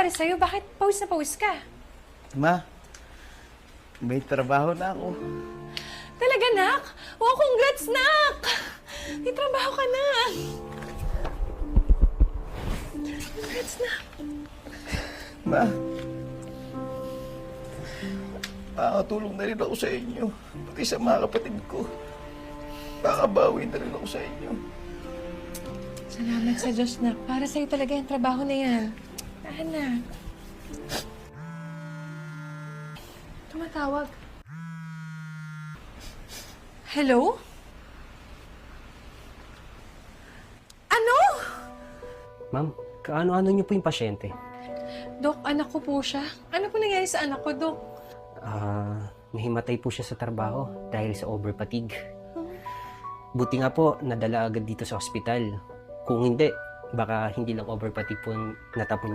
nangyari sa'yo? Bakit pawis na pawis ka? Ma, may trabaho na ako. Talaga, nak? Wow, congrats, nak! May trabaho ka na. Congrats, nak. Ma, makakatulong na rin ako sa inyo. Pati sa mga kapatid ko. Makakabawi na rin ako sa inyo. Salamat sa Diyos, nak. Para sa'yo talaga yung trabaho na yan. Tahan na. Tumatawag. Hello? Ano? Ma'am, kaano-ano niyo po yung pasyente? Dok, anak ko po siya. Ano po nangyari sa anak ko, Dok? Nahimatay po siya sa trabaho dahil sa overfatigue. Buti nga po, nadala agad dito sa ospital. Kung hindi, baka hindi lang overfatigue po ang natapon niya.